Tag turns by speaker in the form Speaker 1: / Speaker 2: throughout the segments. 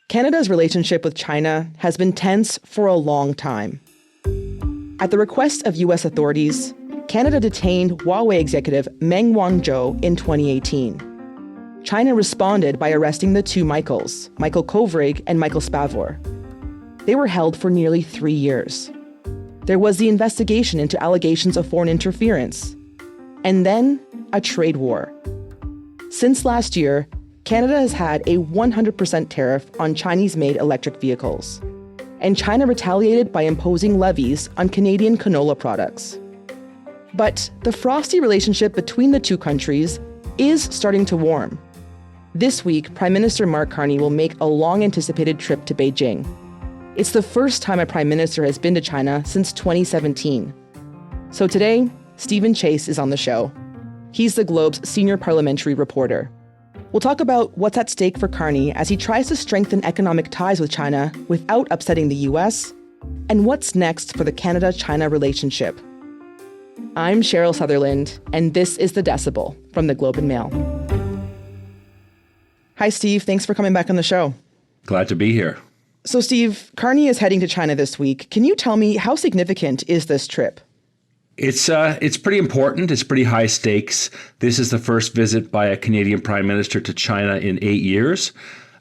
Speaker 1: Canada's relationship with China has been tense for a long time. At the request of U.S. authorities, Canada detained Huawei executive Meng Wanzhou in 2018. China responded by arresting the two Michaels, Michael Kovrig and Michael Spavor. They were held for nearly 3 years. There was the investigation into allegations of foreign interference, and then a trade war. Since last year, Canada has had a 100% tariff on Chinese-made electric vehicles, and China retaliated by imposing levies on Canadian canola products. But the frosty relationship between the two countries is starting to warm. This week, Prime Minister Mark Carney will make a long-anticipated trip to Beijing. It's the first time a prime minister has been to China since 2017. So today, Stephen Chase is on the show. He's the Globe's senior parliamentary reporter. We'll talk about what's at stake for Carney as he tries to strengthen economic ties with China without upsetting the U.S., and what's next for the Canada-China relationship. I'm Cheryl Sutherland, and this is The Decibel from the Globe and Mail. Hi, Steve. Thanks for coming back on the show.
Speaker 2: Glad to be here.
Speaker 1: So, Steve, Carney is heading to China this week. Can you tell me how significant is this trip?
Speaker 2: It's pretty important. It's pretty high stakes. This is the first visit by a Canadian prime minister to China in 8 years.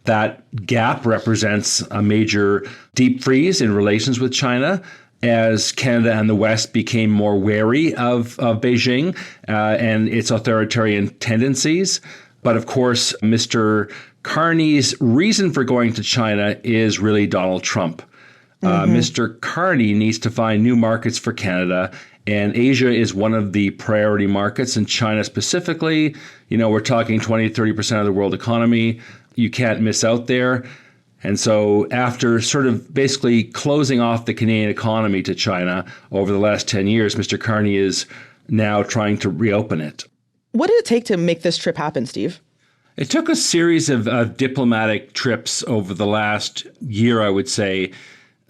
Speaker 2: That gap represents a major deep freeze in relations with China as Canada and the West became more wary of Beijing and its authoritarian tendencies. But of course, Mr. Carney's reason for going to China is really Donald Trump. Mr. Carney needs to find new markets for Canada, and Asia is one of the priority markets, and China specifically. You know, we're talking 20, 30% of the world economy. You can't miss out there. And so after sort of basically closing off the Canadian economy to China over the last 10 years, Mr. Carney is now trying to reopen it.
Speaker 1: What did it take to make this trip happen, Steve?
Speaker 2: It took a series of diplomatic trips over the last year, I would say.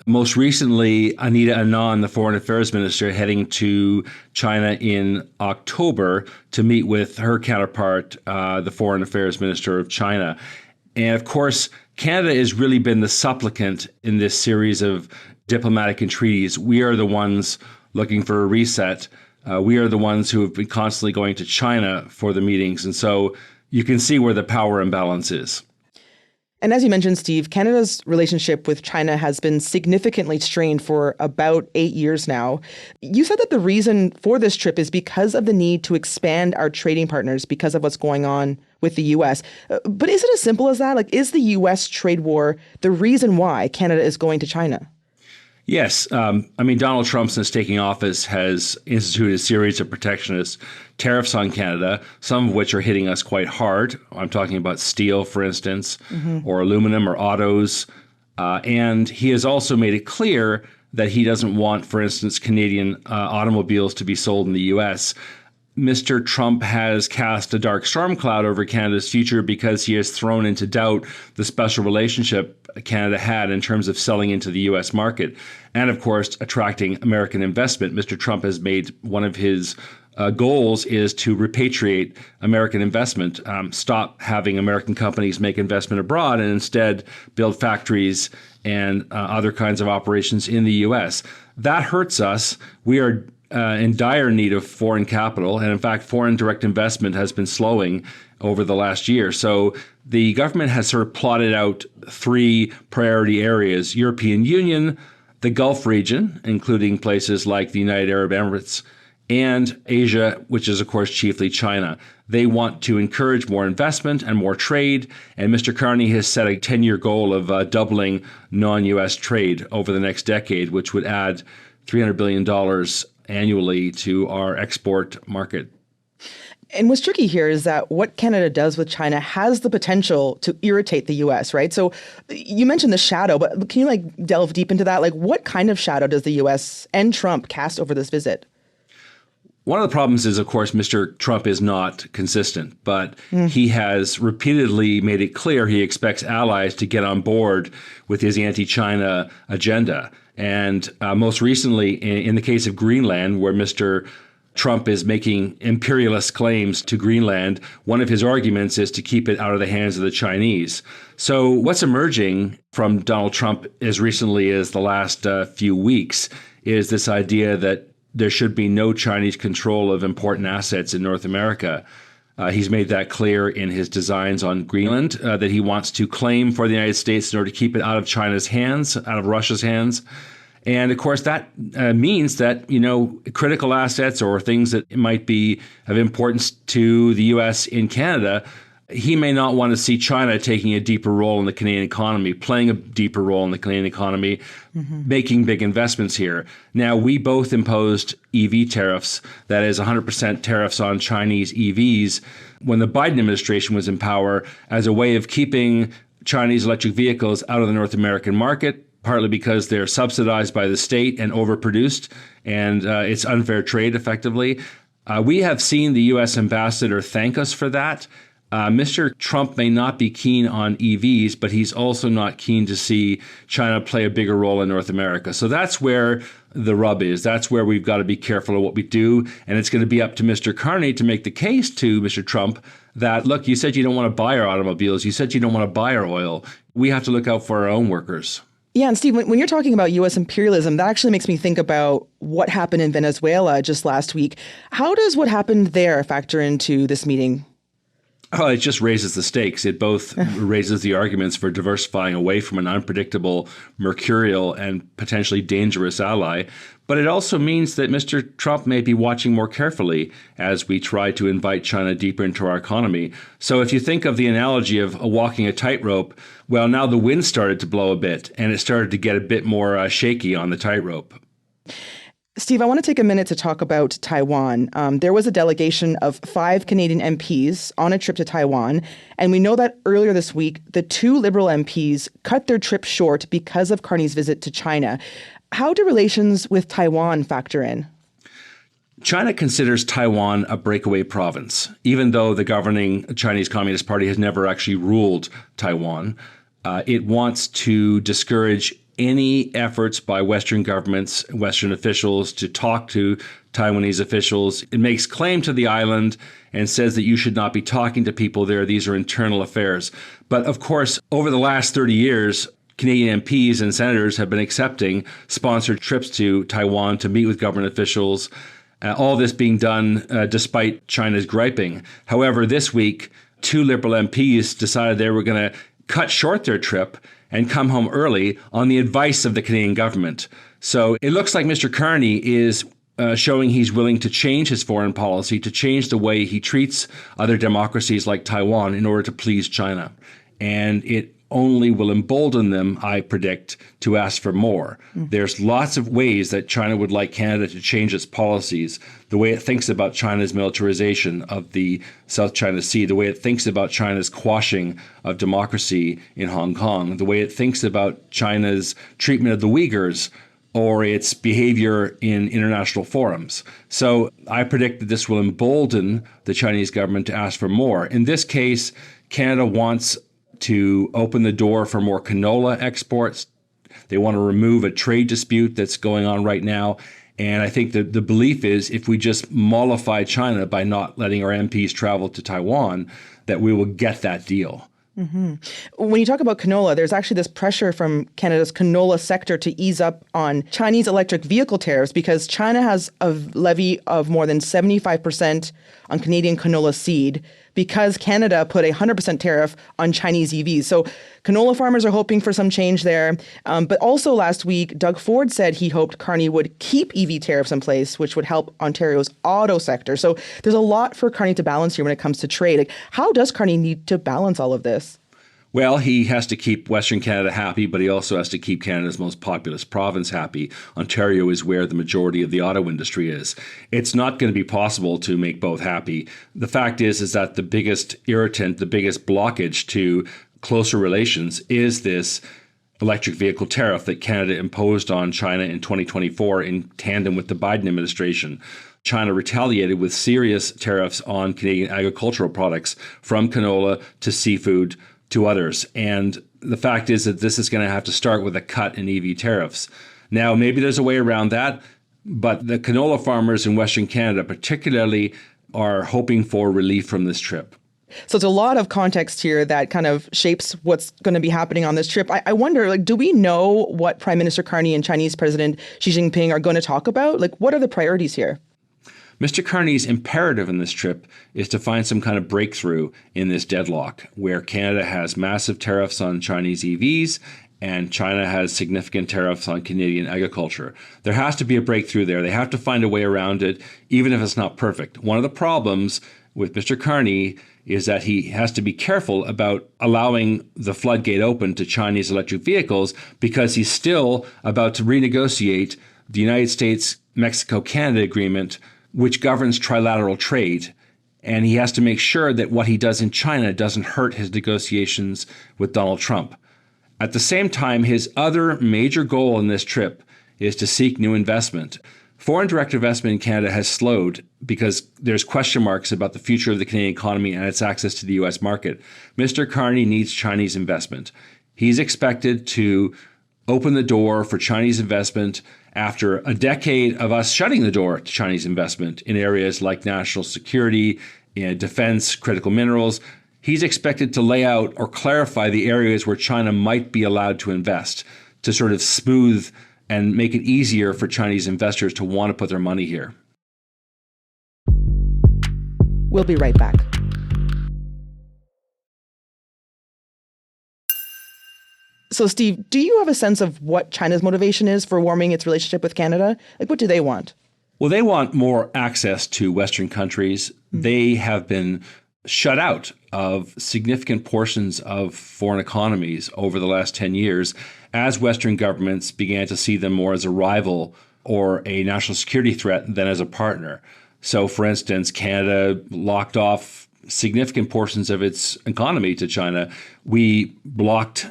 Speaker 2: Most recently, Anita Anand, the foreign affairs minister, heading to China in October to meet with her counterpart, the foreign affairs minister of China. And of course, Canada has really been the supplicant in this series of diplomatic entreaties. We are the ones looking for a reset. We are the ones who have been constantly going to China for the meetings. And so you can see where the power imbalance is.
Speaker 1: And as you mentioned, Steve, Canada's relationship with China has been significantly strained for about 8 years now. You said that the reason for this trip is because of the need to expand our trading partners because of what's going on with the U.S. But is it as simple as that? Like, is the U.S. trade war the reason why Canada is going to China?
Speaker 2: Yes. Donald Trump, since taking office, has instituted a series of protectionist tariffs on Canada, some of which are hitting us quite hard. I'm talking about steel, for instance, or aluminum or autos. And he has also made it clear that he doesn't want, for instance, Canadian automobiles to be sold in the U.S. Mr. Trump has cast a dark storm cloud over Canada's future because he has thrown into doubt the special relationship Canada had in terms of selling into the U.S. market and, of course, attracting American investment. Mr. Trump has made one of his goals is to repatriate American investment, stop having American companies make investment abroad and instead build factories and other kinds of operations in the U.S. That hurts us. We are in dire need of foreign capital. And in fact, foreign direct investment has been slowing over the last year. So the government has sort of plotted out 3 priority areas: European Union, the Gulf region, including places like the United Arab Emirates, and Asia, which is, of course, chiefly China. They want to encourage more investment and more trade. And Mr. Carney has set a 10-year goal of doubling non-U.S. trade over the next decade, which would add $300 billion annually to our export market.
Speaker 1: And what's tricky here is that what Canada does with China has the potential to irritate the U.S., right? So you mentioned the shadow, but can you delve deep into that? What kind of shadow does the U.S. and Trump cast over this visit?
Speaker 2: One of the problems is, of course, Mr. Trump is not consistent, but he has repeatedly made it clear he expects allies to get on board with his anti-China agenda. And most recently, in the case of Greenland, where Mr. Trump is making imperialist claims to Greenland. One of his arguments is to keep it out of the hands of the Chinese. So what's emerging from Donald Trump as recently as the last few weeks is this idea that there should be no Chinese control of important assets in North America. He's made that clear in his designs on Greenland, that he wants to claim for the United States in order to keep it out of China's hands, out of Russia's hands. And of course, that means that, critical assets or things that might be of importance to the U.S. in Canada, he may not want to see China taking a deeper role in the Canadian economy, playing a deeper role in the Canadian economy, making big investments here. Now, we both imposed EV tariffs, that is 100% tariffs on Chinese EVs, when the Biden administration was in power as a way of keeping Chinese electric vehicles out of the North American market, partly because they're subsidized by the state and overproduced, and it's unfair trade, effectively. We have seen the U.S. ambassador thank us for that. Mr. Trump may not be keen on EVs, but he's also not keen to see China play a bigger role in North America. So that's where the rub is. That's where we've got to be careful of what we do. And it's going to be up to Mr. Carney to make the case to Mr. Trump that, look, you said you don't want to buy our automobiles. You said you don't want to buy our oil. We have to look out for our own workers.
Speaker 1: Yeah, and Steve, when you're talking about U.S. imperialism, that actually makes me think about what happened in Venezuela just last week. How does what happened there factor into this meeting?
Speaker 2: Oh, it just raises the stakes. It both raises the arguments for diversifying away from an unpredictable, mercurial, and potentially dangerous ally. But it also means that Mr. Trump may be watching more carefully as we try to invite China deeper into our economy. So if you think of the analogy of walking a tightrope, well, now the wind started to blow a bit, and it started to get a bit more shaky on the tightrope.
Speaker 1: Steve, I want to take a minute to talk about Taiwan. There was a delegation of 5 Canadian MPs on a trip to Taiwan, and we know that earlier this week, the 2 Liberal MPs cut their trip short because of Carney's visit to China. How do relations with Taiwan factor in?
Speaker 2: China considers Taiwan a breakaway province, even though the governing Chinese Communist Party has never actually ruled Taiwan. It wants to discourage any efforts by Western governments, Western officials to talk to Taiwanese officials. It makes claim to the island and says that you should not be talking to people there. These are internal affairs. But of course, over the last 30 years, Canadian MPs and senators have been accepting sponsored trips to Taiwan to meet with government officials. All this being done despite China's griping. However, this week, 2 Liberal MPs decided they were going to cut short their trip and come home early on the advice of the Canadian government. So it looks like Mr. Carney is showing he's willing to change his foreign policy, to change the way he treats other democracies like Taiwan in order to please China. And it only will embolden them, I predict, to ask for more. There's lots of ways that China would like Canada to change its policies, the way it thinks about China's militarization of the South China Sea, the way it thinks about China's quashing of democracy in Hong Kong, the way it thinks about China's treatment of the Uyghurs, or its behavior in international forums. So I predict that this will embolden the Chinese government to ask for more. In this case, Canada wants to open the door for more canola exports. They want to remove a trade dispute that's going on right now. And I think that the belief is if we just mollify China by not letting our MPs travel to Taiwan, that we will get that deal.
Speaker 1: When you talk about canola, there's actually this pressure from Canada's canola sector to ease up on Chinese electric vehicle tariffs because China has a levy of more than 75% on Canadian canola seed because Canada put a 100% tariff on Chinese EVs. So canola farmers are hoping for some change there. But also last week, Doug Ford said he hoped Carney would keep EV tariffs in place, which would help Ontario's auto sector. So there's a lot for Carney to balance here when it comes to trade. Like, how does Carney need to balance all of this?
Speaker 2: Well, he has to keep Western Canada happy, but he also has to keep Canada's most populous province happy. Ontario is where the majority of the auto industry is. It's not going to be possible to make both happy. The fact is that the biggest irritant, the biggest blockage to closer relations is this electric vehicle tariff that Canada imposed on China in 2024 in tandem with the Biden administration. China retaliated with serious tariffs on Canadian agricultural products, from canola to seafood to others. And the fact is that this is going to have to start with a cut in EV tariffs. Now, maybe there's a way around that. But the canola farmers in Western Canada particularly are hoping for relief from this trip.
Speaker 1: So it's a lot of context here that kind of shapes what's going to be happening on this trip. I wonder, like, do we know what Prime Minister Carney and Chinese President Xi Jinping are going to talk about? Like, what are the priorities here?
Speaker 2: Mr. Carney's imperative in this trip is to find some kind of breakthrough in this deadlock where Canada has massive tariffs on Chinese EVs and China has significant tariffs on Canadian agriculture. There has to be a breakthrough there. They have to find a way around it, even if it's not perfect. One of the problems with Mr. Carney is that he has to be careful about allowing the floodgate open to Chinese electric vehicles because he's still about to renegotiate the United States-Mexico-Canada agreement, which governs trilateral trade. And he has to make sure that what he does in China doesn't hurt his negotiations with Donald Trump. At the same time, his other major goal in this trip is to seek new investment. Foreign direct investment in Canada has slowed because there's question marks about the future of the Canadian economy and its access to the U.S. market. Mr. Carney needs Chinese investment. He's expected to open the door for Chinese investment after a decade of us shutting the door to Chinese investment in areas like national security, defense, critical minerals. He's expected to lay out or clarify the areas where China might be allowed to invest to sort of smooth and make it easier for Chinese investors to want to put their money here.
Speaker 1: We'll be right back. So, Steve, do you have a sense of what China's motivation is for warming its relationship with Canada? Like, what do they want?
Speaker 2: Well, they want more access to Western countries. They have been shut out of significant portions of foreign economies over the last 10 years as Western governments began to see them more as a rival or a national security threat than as a partner. So, for instance, Canada locked off significant portions of its economy to China. We blocked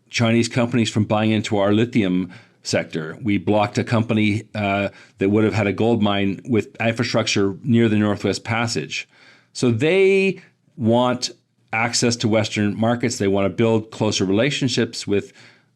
Speaker 2: Chinese companies from buying into our lithium sector. We blocked a company that would have had a gold mine with infrastructure near the Northwest Passage. So they want access to Western markets. They want to build closer relationships with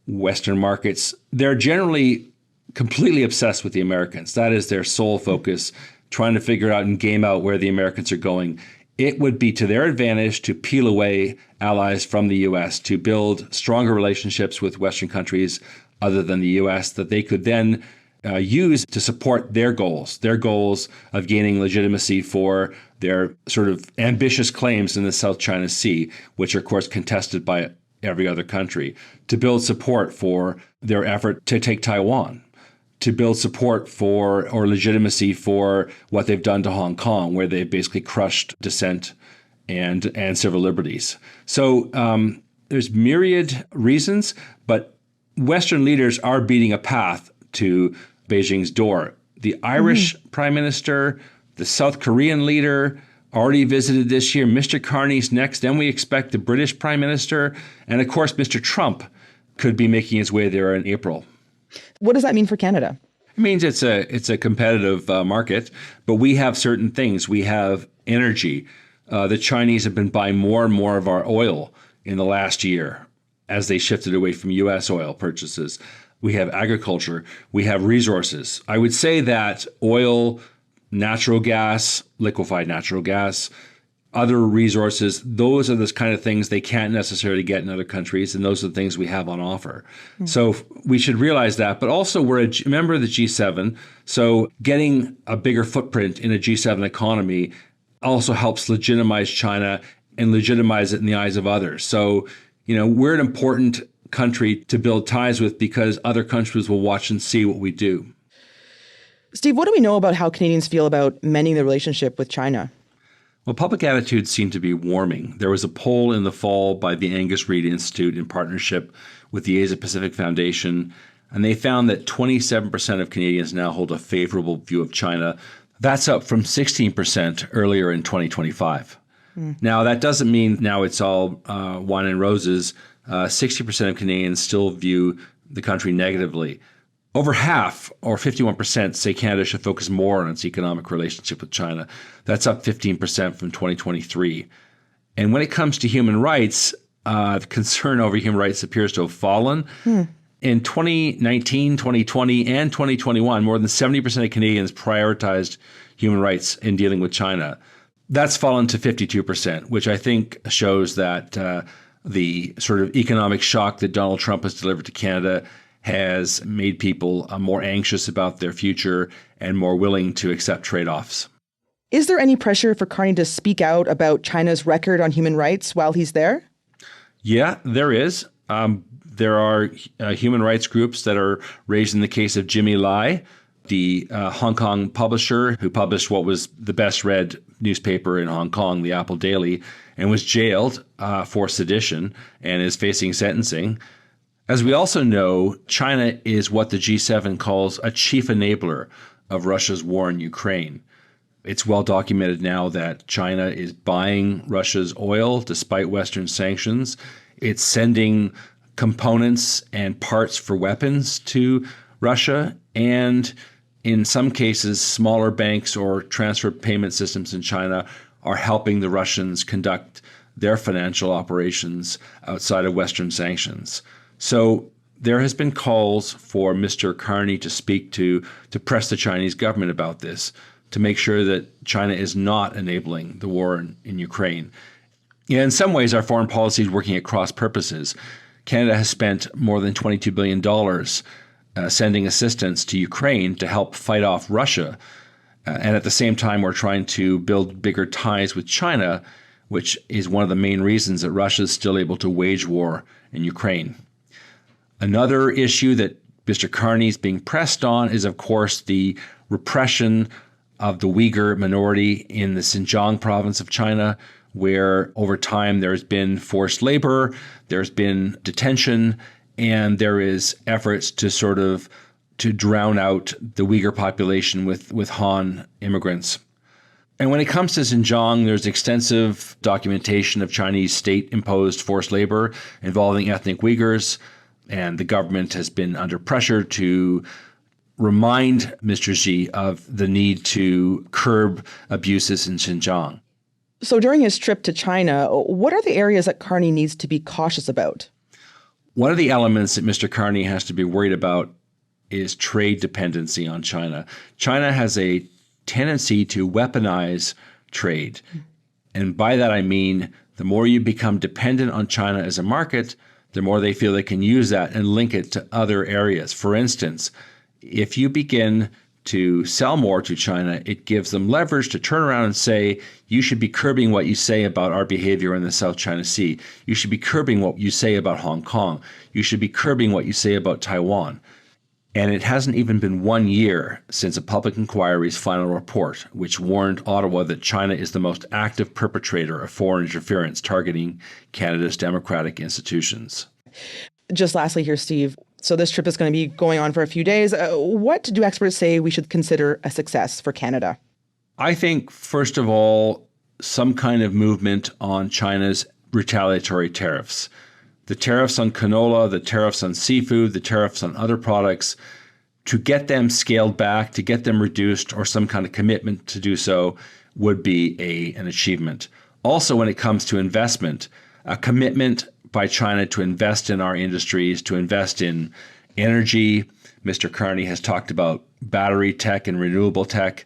Speaker 2: Western markets. They're generally completely obsessed with the Americans. That is their sole focus, trying to figure out and game out where the Americans are going. It would be to their advantage to peel away allies from the U.S., to build stronger relationships with Western countries other than the U.S. that they could then use to support their goals of gaining legitimacy for their sort of ambitious claims in the South China Sea, which are, of course, contested by every other country, to build support for their effort to take Taiwan, to build support for or legitimacy for what they've done to Hong Kong, where they've basically crushed dissent and civil liberties. So there's myriad reasons, but Western leaders are beating a path to Beijing's door. The Irish Prime Minister, the South Korean leader already visited this year. Mr. Carney's next. Then we expect the British Prime Minister. And of course, Mr. Trump could be making his way there in April.
Speaker 1: What does that mean for Canada?
Speaker 2: It means it's a competitive market, but we have certain things. We have energy. The Chinese have been buying more and more of our oil in the last year as they shifted away from U.S. oil purchases. We have agriculture. We have resources. I would say that oil, natural gas, liquefied natural gas, other resources, those are the kind of things they can't necessarily get in other countries, and those are the things we have on offer. So we should realize that. But also, we're a member of the G7, so getting a bigger footprint in a G7 economy also helps legitimize China and legitimize it in the eyes of others. So, we're an important country to build ties with because other countries will watch and see what we do.
Speaker 1: Steve, what do we know about how Canadians feel about mending the relationship with China?
Speaker 2: Well, public attitudes seem to be warming. There was a poll in the fall by the Angus Reid Institute in partnership with the Asia Pacific Foundation, and they found that 27% of Canadians now hold a favorable view of China. That's up from 16% earlier in 2025. Now, that doesn't mean now it's all wine and roses. 60% of Canadians still view the country negatively. Over half, or 51%, say Canada should focus more on its economic relationship with China. That's up 15% from 2023. And when it comes to human rights, the concern over human rights appears to have fallen. In 2019, 2020, and 2021, more than 70% of Canadians prioritized human rights in dealing with China. That's fallen to 52%, which I think shows that the sort of economic shock that Donald Trump has delivered to Canada has made people more anxious about their future and more willing to accept trade-offs.
Speaker 1: Is there any pressure for Carney to speak out about China's record on human rights while he's there?
Speaker 2: Yeah, there is. There are human rights groups that are raising the case of Jimmy Lai, the Hong Kong publisher who published what was the best read newspaper in Hong Kong, the Apple Daily, and was jailed for sedition and is facing sentencing. As we also know, China is what the G7 calls a chief enabler of Russia's war in Ukraine. It's well documented now that China is buying Russia's oil despite Western sanctions. It's sending components and parts for weapons to Russia, and in some cases, smaller banks or transfer payment systems in China are helping the Russians conduct their financial operations outside of Western sanctions. So there has been calls for Mr. Carney to speak to press the Chinese government about this, to make sure that China is not enabling the war in Ukraine. Yeah, in some ways, our foreign policy is working at cross purposes. Canada has spent more than $22 billion sending assistance to Ukraine to help fight off Russia. And at the same time, we're trying to build bigger ties with China, which is one of the main reasons that Russia is still able to wage war in Ukraine. Another issue that Mr. Carney is being pressed on is, of course, the repression of the Uyghur minority in the Xinjiang province of China, where over time there's been forced labor, there's been detention, and there is efforts to drown out the Uyghur population with Han immigrants. And when it comes to Xinjiang, there's extensive documentation of Chinese state-imposed forced labor involving ethnic Uyghurs, and the government has been under pressure to remind Mr. Xi of the need to curb abuses in Xinjiang.
Speaker 1: So during his trip to China, what are the areas that Carney needs to be cautious about?
Speaker 2: One of the elements that Mr. Carney has to be worried about is trade dependency on China. China has a tendency to weaponize trade. And by that I mean the more you become dependent on China as a market, the more they feel they can use that and link it to other areas. For instance, if you begin to sell more to China, it gives them leverage to turn around and say, you should be curbing what you say about our behavior in the South China Sea. You should be curbing what you say about Hong Kong. You should be curbing what you say about Taiwan. And it hasn't even been 1 year since a public inquiry's final report, which warned Ottawa that China is the most active perpetrator of foreign interference targeting Canada's democratic institutions.
Speaker 1: Just lastly here, Steve, so this trip is going to be going on for a few days. What do experts say we should consider a success for Canada?
Speaker 2: I think, first of all, some kind of movement on China's retaliatory tariffs. The tariffs on canola, the tariffs on seafood, the tariffs on other products, to get them scaled back, to get them reduced, or some kind of commitment to do so would be an achievement. Also, when it comes to investment, a commitment by China to invest in our industries, to invest in energy. Mr. Carney has talked about battery tech and renewable tech.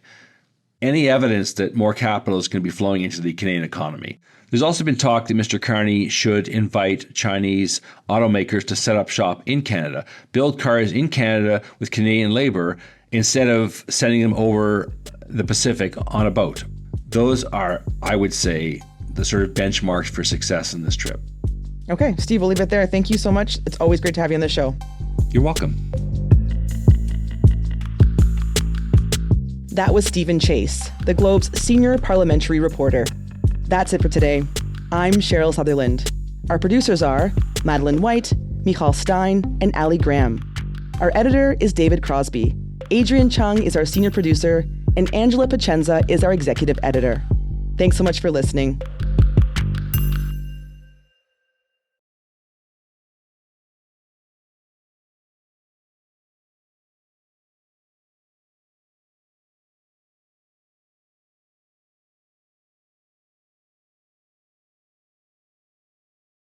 Speaker 2: Any evidence that more capital is going to be flowing into the Canadian economy. There's also been talk that Mr. Carney should invite Chinese automakers to set up shop in Canada, build cars in Canada with Canadian labor instead of sending them over the Pacific on a boat. Those are, I would say, the sort of benchmarks for success in this trip.
Speaker 1: Okay, Steve, we'll leave it there. Thank you so much. It's always great to have you on the show.
Speaker 2: You're welcome.
Speaker 1: That was Stephen Chase, the Globe's senior parliamentary reporter. That's it for today. I'm Cheryl Sutherland. Our producers are Madeline White, Michal Stein, and Ali Graham. Our editor is David Crosby. Adrian Chung is our senior producer, and Angela Pacenza is our executive editor. Thanks so much for listening.